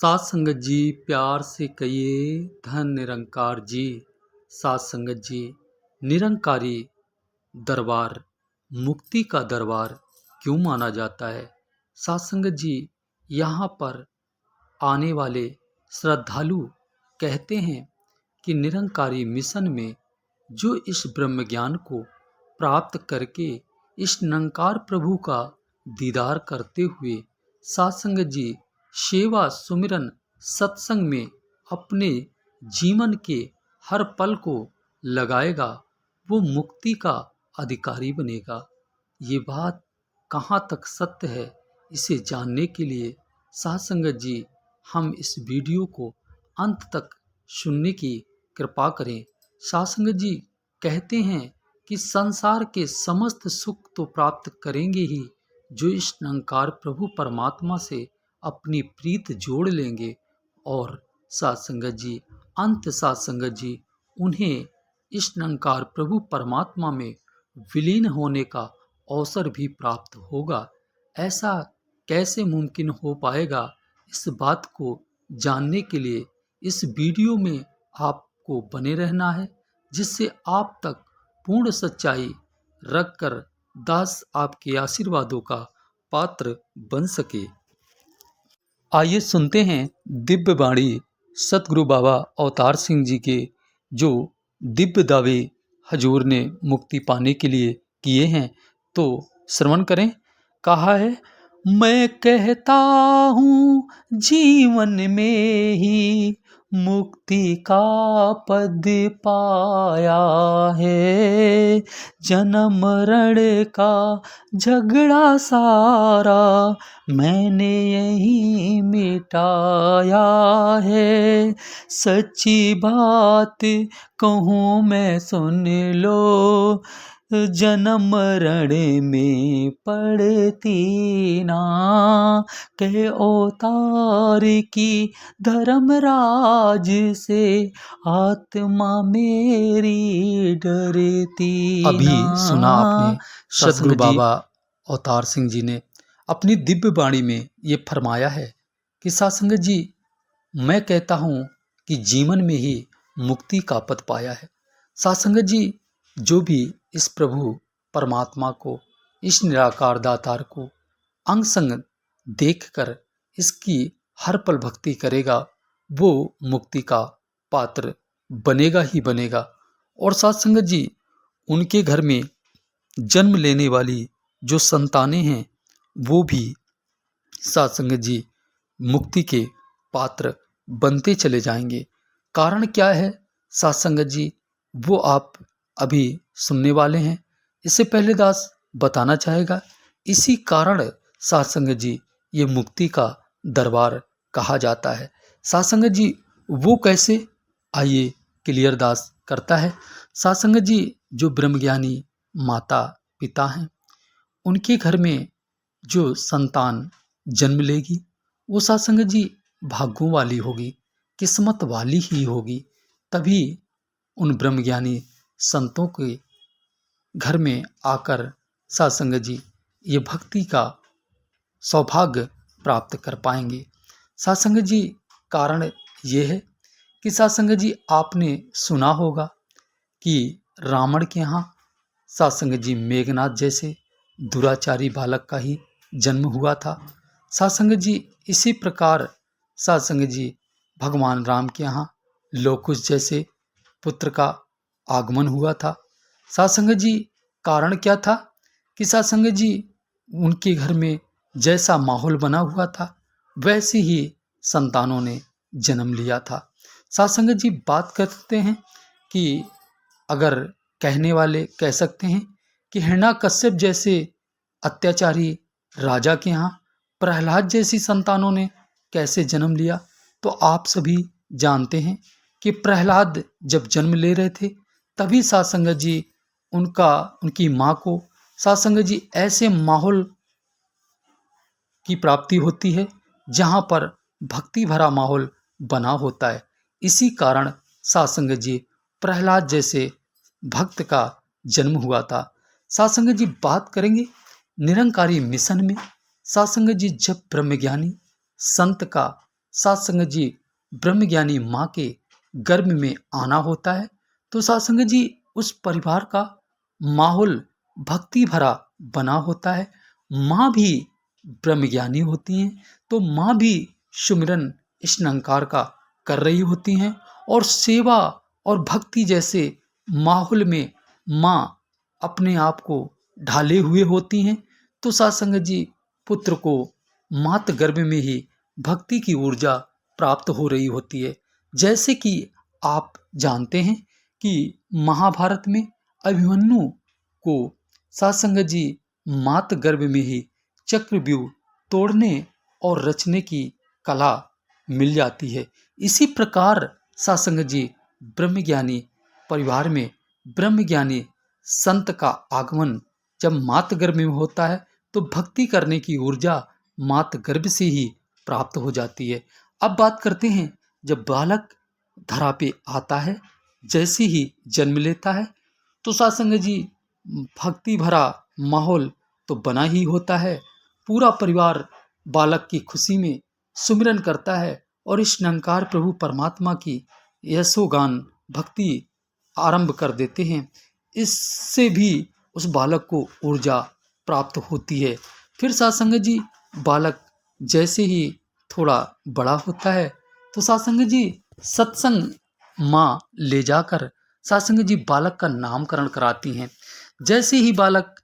सात संगत जी प्यार से कहिए धन निरंकार जी। सात संगत जी निरंकारी दरबार मुक्ति का दरबार क्यों माना जाता है। सात संगत जी यहाँ पर आने वाले श्रद्धालु कहते हैं कि निरंकारी मिशन में जो इस ब्रह्म ज्ञान को प्राप्त करके इस निरंकार प्रभु का दीदार करते हुए सात संगत जी सेवा सुमिरन सत्संग में अपने जीवन के हर पल को लगाएगा, वो मुक्ति का अधिकारी बनेगा। ये बात कहाँ तक सत्य है, इसे जानने के लिए सात संगत जी हम इस वीडियो को अंत तक सुनने की कृपा करें। सात संगत जी कहते हैं कि संसार के समस्त सुख तो प्राप्त करेंगे ही जो इस निरंकार प्रभु परमात्मा से अपनी प्रीत जोड़ लेंगे, और सात संगत जी अंत सात संगत जी उन्हें इस निरंकार प्रभु परमात्मा में विलीन होने का अवसर भी प्राप्त होगा। ऐसा कैसे मुमकिन हो पाएगा, इस बात को जानने के लिए इस वीडियो में आपको बने रहना है, जिससे आप तक पूर्ण सच्चाई रखकर दास आपके आशीर्वादों का पात्र बन सके। आइए सुनते हैं दिव्य वाणी सतगुरु बाबा अवतार सिंह जी के, जो दिव्य दावे हजूर ने मुक्ति पाने के लिए किए हैं। तो श्रवण करें। कहा है, मैं कहता हूँ जीवन में ही मुक्ति का पद पाया है, जन्म मरण का झगड़ा सारा मैंने यही मिटाया है। सच्ची बात कहूँ मैं सुन लो, जन्म मरण में पड़ती ना, कह अवतार की धर्मराज से आत्मा मेरी डरती। अभी सुना आपने सतगुरु बाबा अवतार सिंह जी ने अपनी दिव्य वाणी में ये फरमाया है कि सात संगत जी मैं कहता हूँ कि जीवन में ही मुक्ति का पद पाया है। सात संगत जी जो भी इस प्रभु परमात्मा को, इस निराकार दातार को अंग संग देखकर इसकी हर पल भक्ति करेगा, वो मुक्ति का पात्र बनेगा ही बनेगा। और सात संगत जी उनके घर में जन्म लेने वाली जो संतानें हैं वो भी सात संगत जी मुक्ति के पात्र बनते चले जाएंगे। कारण क्या है सात संगत जी, वो आप अभी सुनने वाले हैं। इससे पहले दास बताना चाहेगा, इसी कारण सात संगत जी ये मुक्ति का दरबार कहा जाता है। सात संगत जी वो कैसे, आइए क्लियर दास करता है। सात संगत जी जो ब्रह्मज्ञानी माता पिता हैं, उनके घर में जो संतान जन्म लेगी वो सात संगत जी भाग्यों वाली होगी, किस्मत वाली ही होगी। तभी उन ब्रह्मज्ञानी संतों के घर में आकर सात संगत जी ये भक्ति का सौभाग्य प्राप्त कर पाएंगे। सात संगत जी कारण ये है कि सात संगत जी आपने सुना होगा कि रावण के यहाँ सात संगत जी मेघनाथ जैसे दुराचारी बालक का ही जन्म हुआ था। सात संगत जी इसी प्रकार सात संगत जी भगवान राम के यहाँ लोकुश जैसे पुत्र का आगमन हुआ था। सात संगत जी कारण क्या था कि सात संगत जी उनके घर में जैसा माहौल बना हुआ था वैसे ही संतानों ने जन्म लिया था। सात संगत जी बात करते हैं कि अगर कहने वाले कह सकते हैं कि हिरण्यकश्यप जैसे अत्याचारी राजा के यहाँ प्रहलाद जैसी संतानों ने कैसे जन्म लिया, तो आप सभी जानते हैं कि प्रहलाद जब जन्म ले रहे थे तभी सात संगत जी उनकी माँ को सात संगत जी ऐसे माहौल की प्राप्ति होती है जहाँ पर भक्ति भरा माहौल बना होता है। इसी कारण सात संगत जी प्रहलाद जैसे भक्त का जन्म हुआ था। सात संगत जी बात करेंगे निरंकारी मिशन में। सात संगत जी जब ब्रह्मज्ञानी संत का साथ संगत जी ब्रह्मज्ञानी माँ के गर्भ में आना होता है, तो साथ संगत जी उस परिवार का माहौल भक्ति भरा बना होता है। माँ भी ब्रह्मज्ञानी होती हैं, तो माँ भी सुमिरन इस निरंकार का कर रही होती हैं और सेवा और भक्ति जैसे माहौल में माँ अपने आप को ढाले हुए होती हैं। तो साथ संगत जी पुत्र को मात गर्भ में ही भक्ति की ऊर्जा प्राप्त हो रही होती है। जैसे कि आप जानते हैं कि महाभारत में अभिमन्यु को साथ संगत जी मात गर्भ में ही चक्रव्यूह तोड़ने और रचने की कला मिल जाती है। इसी प्रकार साथ संगत जी ब्रह्मज्ञानी परिवार में ब्रह्मज्ञानी संत का आगमन जब मात गर्भ में होता है, तो भक्ति करने की ऊर्जा मात गर्भ से ही प्राप्त हो जाती है। अब बात करते हैं, जब बालक धरा पे आता है, जैसे ही जन्म लेता है, तो साथ संगत जी भक्ति भरा माहौल तो बना ही होता है। पूरा परिवार बालक की खुशी में सुमिरन करता है और इस निरंकार प्रभु परमात्मा की यशोगान भक्ति आरंभ कर देते हैं। इससे भी उस बालक को ऊर्जा प्राप्त होती है। फिर साथ संगत जी बालक जैसे ही थोड़ा बड़ा होता है, तो साथ संगत जी सत्संग माँ ले जाकर साथ संगत जी बालक का नामकरण कराती हैं। जैसे ही बालक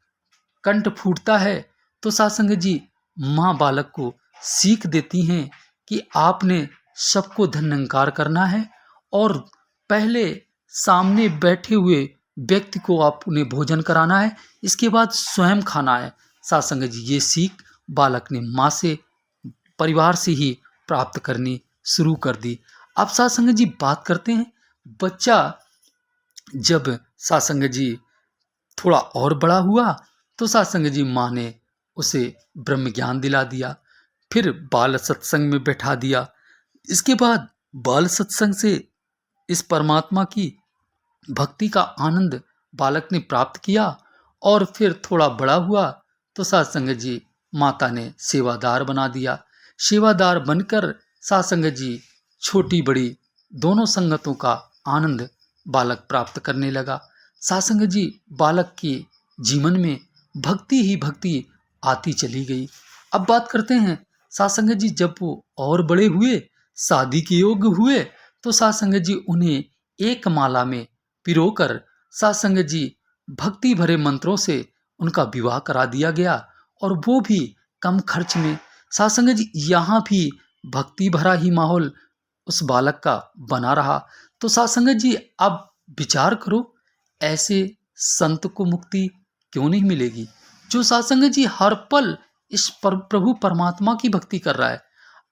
कंठ फूटता है, तो साथ संगत जी माँ बालक को सीख देती हैं कि आपने सबको धन निरंकार करना है और पहले सामने बैठे हुए व्यक्ति को आपने भोजन कराना है, इसके बाद स्वयं खाना है। साथ संगत जी ये सीख बालक ने माँ से, परिवार से ही प्राप्त करनी शुरू कर दी। अब साथ संगत जी बात करते हैं, बच्चा जब साथ संगत जी थोड़ा और बड़ा हुआ, तो साथ संगत जी माँ ने उसे ब्रह्म ज्ञान दिला दिया, फिर बाल सत्संग में बैठा दिया। इसके बाद बाल सत्संग से इस परमात्मा की भक्ति का आनंद बालक ने प्राप्त किया और फिर थोड़ा बड़ा हुआ, तो साथ संगत जी माता ने सेवादार बना दिया। सेवादार बनकर साथ संगत जी छोटी बड़ी दोनों संगतों का आनंद बालक प्राप्त करने लगा। साथ संगत जी बालक के जीवन में भक्ति ही भक्ति आती चली गई। अब बात करते हैं साथ संगत जी जब वो और बड़े हुए, शादी के योग्य हुए, तो साथ संगत जी उन्हें एक माला में पिरोकर साथ संगत जी भक्ति भरे मंत्रों से उनका विवाह करा दिया गया और वो भी कम खर्च में। साथ संगत जी यहाँ भी भक्ति भरा ही माहौल उस बालक का बना रहा। तो साथ संगत जी अब विचार करो, ऐसे संत को मुक्ति क्यों नहीं मिलेगी, जो साथ संगत जी हर पल इस प्रभु परमात्मा की भक्ति कर रहा है।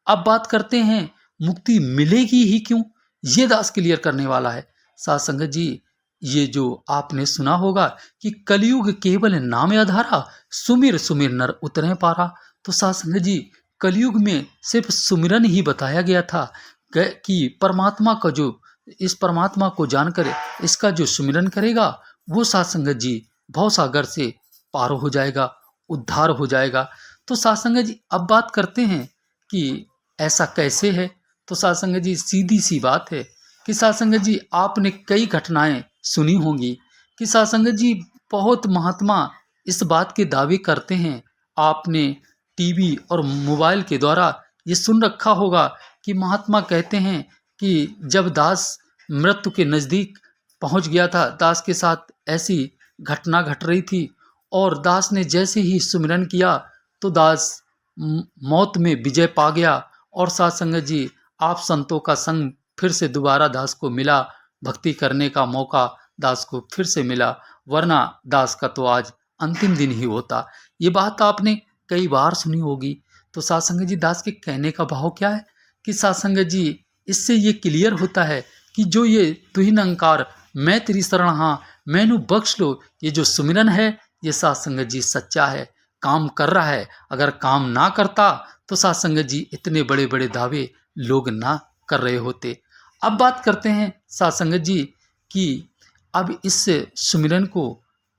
अब बात करते हैं मुक्ति मिलेगी ही क्यों, ये दास क्लियर करने वाला है। साथ संगत जी ये जो आपने सुना होगा कि कलयुग केवल नाम आधारा, सुमिर सुमिर नर उतरे पारा। तो साथ संगत जी कलयुग में सिर्फ सुमिरन ही बताया गया था कि परमात्मा का जो, इस परमात्मा को जानकर इसका जो सुमिरन करेगा वो साथ संगत जी भवसागर से पार हो जाएगा, उद्धार हो जाएगा। तो साथ संगत जी अब बात करते हैं कि ऐसा कैसे है। तो साथ संगत जी सीधी सी बात है कि साथ संगत जी आपने कई घटनाएं सुनी होंगी कि साथ संगत जी बहुत महात्मा इस बात के दावे करते हैं। आपने टीवी और मोबाइल के द्वारा ये सुन रखा होगा कि महात्मा कहते हैं कि जब दास मृत्यु के नज़दीक पहुंच गया था, दास के साथ ऐसी घटना घट रही थी और दास ने जैसे ही सुमिरन किया तो दास मौत में विजय पा गया। और साथ संगत जी आप संतों का संग फिर से दोबारा दास को मिला, भक्ति करने का मौका दास को फिर से मिला, वरना दास का तो आज अंतिम दिन ही होता। ये बात आपने कई बार सुनी होगी। तो साथ संगत जी दास के कहने का भाव क्या है कि साथ संगत जी इससे ये क्लियर होता है कि जो ये तुहि निरंकार मैं तेरी शरण हाँ मैनू बख्श लो, ये जो सुमिरन है ये साथ संगत जी सच्चा है, काम कर रहा है। अगर काम ना करता तो साथ संगत जी इतने बड़े बड़े दावे लोग ना कर रहे होते। अब बात करते हैं साथ संगत जी कि अब इस सुमिरन को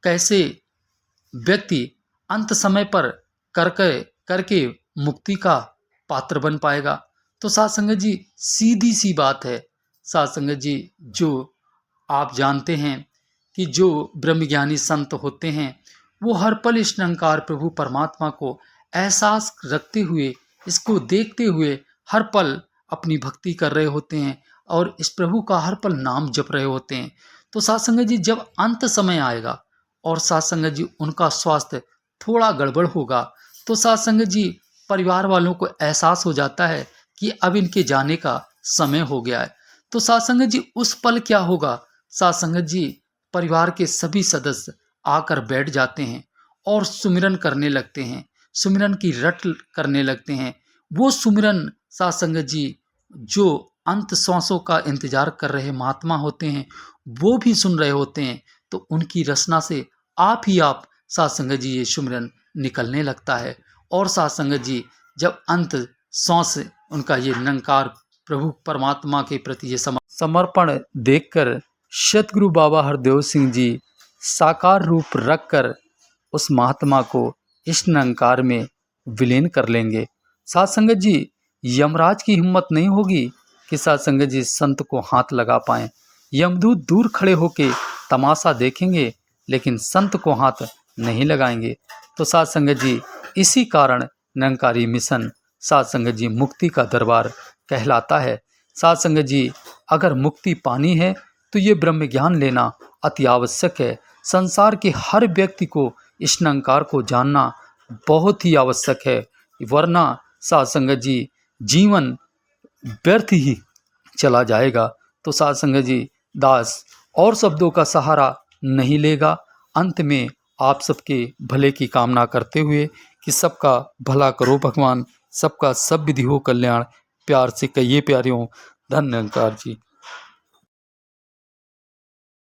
कैसे व्यक्ति अंत समय पर करके मुक्ति का पात्र बन पाएगा। तो तो साध संगत जी सीधी सी बात है साध संगत जी, जो आप जानते हैं कि जो ब्रह्मज्ञानी संत होते हैं वो हर पल इस निरंकार प्रभु परमात्मा को एहसास रखते हुए, इसको देखते हुए हर पल अपनी भक्ति कर रहे होते हैं और इस प्रभु का हर पल नाम जप रहे होते हैं। तो साध संगत जी जब अंत समय आएगा और साध संगत जी उनका स्वास्थ्य थोड़ा गड़बड़ होगा, तो साध संगत जी परिवार वालों को एहसास हो जाता है कि अब इनके जाने का समय हो गया है। तो साध संगत जी उस पल क्या होगा, साध संगत जी परिवार के सभी सदस्य आकर बैठ जाते हैं और सुमिरन करने लगते हैं, सुमिरन की रट करने लगते हैं। वो सुमिरन साध संगत जी जो अंत सांसों का इंतजार कर रहे महात्मा होते हैं वो भी सुन रहे होते हैं। तो उनकी रचना से आप ही आप साध संगत जी ये सुमिरन निकलने लगता है और साध संगत जी जब अंत सांस उनका ये निरंकार प्रभु परमात्मा के प्रति ये समर्पण देखकर सतगुरु बाबा हरदेव सिंह जी साकार रूप रखकर उस महात्मा को इस निरंकार में विलीन कर लेंगे। साध संगत जी यमराज की हिम्मत नहीं होगी कि साध संगत जी संत को हाथ लगा पाएं। यमदूत दूर खड़े होके तमाशा देखेंगे लेकिन संत को हाथ नहीं लगाएंगे। तो साध संगत जी इसी कारण निरंकारी मिशन साध संगत जी मुक्ति का दरबार कहलाता है। साध संगत जी अगर मुक्ति पानी है तो ये ब्रह्म ज्ञान लेना अति आवश्यक है। संसार के हर व्यक्ति को इस निरंकार को जानना बहुत ही आवश्यक है, वरना साध संगत जी जीवन व्यर्थ ही चला जाएगा। तो साध संगत जी दास और शब्दों का सहारा नहीं लेगा। अंत में आप सबके भले की कामना करते हुए कि सबका भला करो भगवान, सबका सब विधि हो कल्याण, प्यार से कहिए प्यारियों, धन्य निरंकार जी।